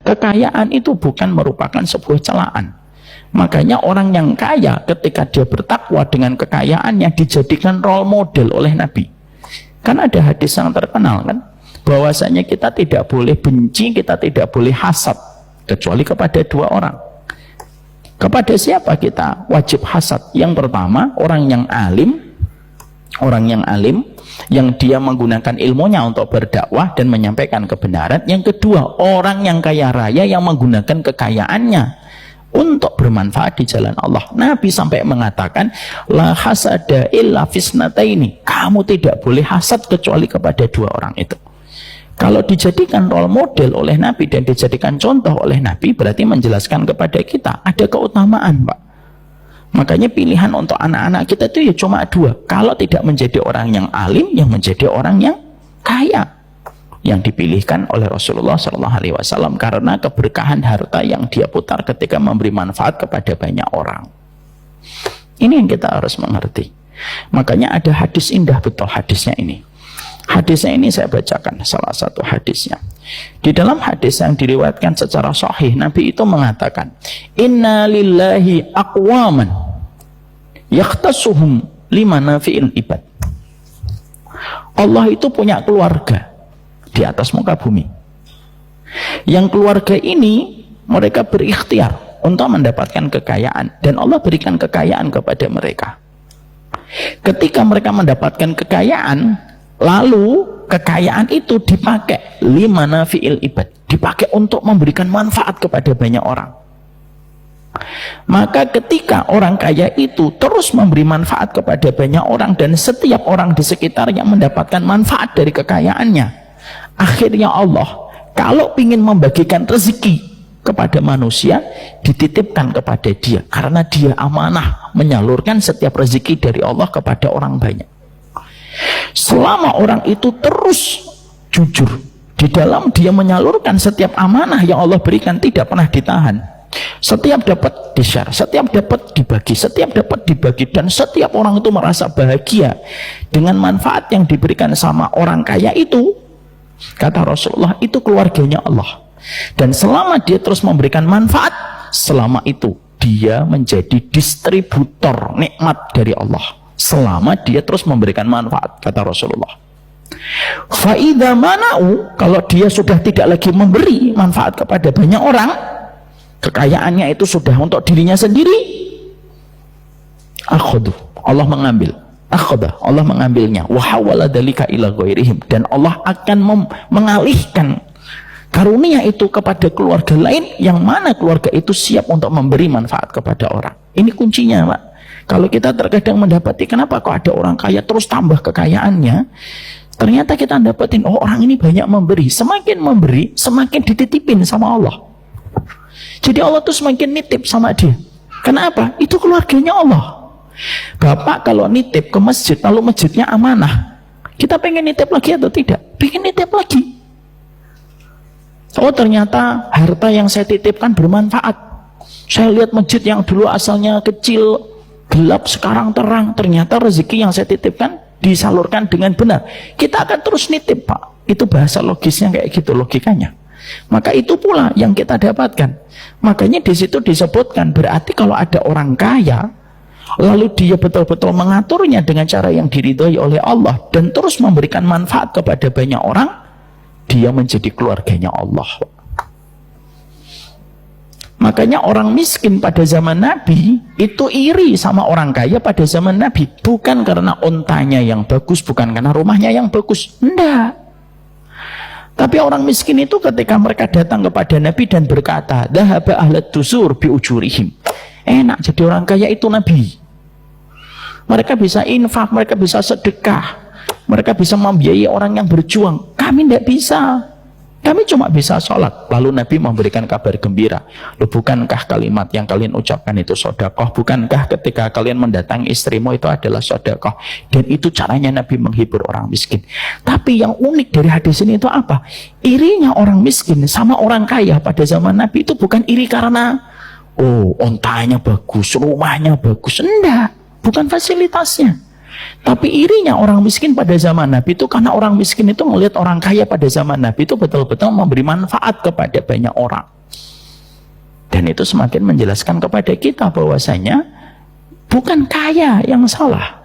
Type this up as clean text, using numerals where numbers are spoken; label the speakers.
Speaker 1: Kekayaan itu bukan merupakan sebuah celaan. Makanya orang yang kaya ketika dia bertakwa dengan kekayaannya dijadikan role model oleh Nabi. Kan ada hadis yang terkenal kan, bahwasanya kita tidak boleh benci, kita tidak boleh hasad kecuali kepada dua orang. Kepada siapa kita wajib hasad? Yang pertama, orang yang alim yang dia menggunakan ilmunya untuk berdakwah dan menyampaikan kebenaran. Yang kedua, orang yang kaya raya yang menggunakan kekayaannya untuk bermanfaat di jalan Allah. Nabi sampai mengatakan, la hasada illa fisnataini, kamu tidak boleh hasad kecuali kepada dua orang itu. Kalau dijadikan role model oleh Nabi dan dijadikan contoh oleh Nabi, berarti menjelaskan kepada kita ada keutamaan, Pak. Makanya pilihan untuk anak-anak kita itu ya cuma dua. Kalau tidak menjadi orang yang alim, yang menjadi orang yang kaya, yang dipilihkan oleh Rasulullah SAW karena keberkahan harta yang dia putar ketika memberi manfaat kepada banyak orang. Ini yang kita harus mengerti. Makanya ada hadis indah betul hadisnya ini. Hadisnya ini saya bacakan salah satu hadisnya. Di dalam hadis yang diriwayatkan secara sahih, Nabi itu mengatakan, inna lillahi aqwaman yakhtassuhum limanafi'il ibad. Allah itu punya keluarga di atas muka bumi. Yang keluarga ini mereka berikhtiar untuk mendapatkan kekayaan dan Allah berikan kekayaan kepada mereka. Ketika mereka mendapatkan kekayaan, lalu kekayaan itu dipakai limanafi'il ibad, dipakai untuk memberikan manfaat kepada banyak orang. Maka ketika orang kaya itu terus memberi manfaat kepada banyak orang dan setiap orang di sekitarnya mendapatkan manfaat dari kekayaannya, akhirnya Allah kalau ingin membagikan rezeki kepada manusia, dititipkan kepada dia karena dia amanah menyalurkan setiap rezeki dari Allah kepada orang banyak. Selama orang itu terus jujur di dalam dia menyalurkan setiap amanah yang Allah berikan, tidak pernah ditahan, setiap dapat di-share, setiap dapat dibagi, setiap dapat dibagi, dan setiap orang itu merasa bahagia dengan manfaat yang diberikan sama orang kaya itu, kata Rasulullah, itu keluarganya Allah. Dan selama dia terus memberikan manfaat, selama itu dia menjadi distributor nikmat dari Allah. Selama dia terus memberikan manfaat, kata Rasulullah. Fa'idha mana'u, kalau dia sudah tidak lagi memberi manfaat kepada banyak orang, kekayaannya itu sudah untuk dirinya sendiri, akhadu, Allah mengambil, akhada, Allah mengambilnya, wahawala dalika ila ghairihim, dan Allah akan mengalihkan karunia itu kepada keluarga lain, yang mana keluarga itu siap untuk memberi manfaat kepada orang. Ini kuncinya, Pak. Kalau kita terkadang mendapati, kenapa kok ada orang kaya terus tambah kekayaannya, ternyata kita dapetin, oh orang ini banyak memberi, semakin dititipin sama Allah. Jadi Allah tuh semakin nitip sama dia. Kenapa? Itu keluarganya Allah. Bapak kalau nitip ke masjid, lalu masjidnya amanah, kita pengen nitip lagi atau tidak? Pengen nitip lagi. Oh ternyata harta yang saya titipkan bermanfaat. Saya lihat masjid yang dulu asalnya kecil, gelap, sekarang terang. Ternyata rezeki yang saya titipkan disalurkan dengan benar. Kita akan terus nitip, Pak. Itu bahasa logisnya kayak gitu, logikanya. Maka itu pula yang kita dapatkan. Makanya di situ disebutkan, berarti kalau ada orang kaya, lalu dia betul-betul mengaturnya dengan cara yang diridhoi oleh Allah dan terus memberikan manfaat kepada banyak orang, dia menjadi keluarganya Allah. Makanya orang miskin pada zaman Nabi itu iri sama orang kaya pada zaman Nabi, bukan karena untanya yang bagus, bukan karena rumahnya yang bagus, enggak. Tapi orang miskin itu ketika mereka datang kepada Nabi dan berkata, dhahaba ahlat dusur bi ujurihim, enak jadi orang kaya itu Nabi. Mereka bisa infak, mereka bisa sedekah, mereka bisa membiayai orang yang berjuang. Kami tidak bisa. Kami cuma bisa sholat. Lalu Nabi memberikan kabar gembira. Loh, bukankah kalimat yang kalian ucapkan itu sodakoh? Bukankah ketika kalian mendatangi istrimu itu adalah sodakoh? Dan itu caranya Nabi menghibur orang miskin. Tapi yang unik dari hadis ini itu apa? Irinya orang miskin sama orang kaya pada zaman Nabi itu bukan iri karena, oh ontanya bagus, rumahnya bagus. Enggak, bukan fasilitasnya. Tapi irinya orang miskin pada zaman Nabi itu karena orang miskin itu melihat orang kaya pada zaman Nabi itu betul-betul memberi manfaat kepada banyak orang. Dan itu semakin menjelaskan kepada kita bahwasanya bukan kaya yang salah,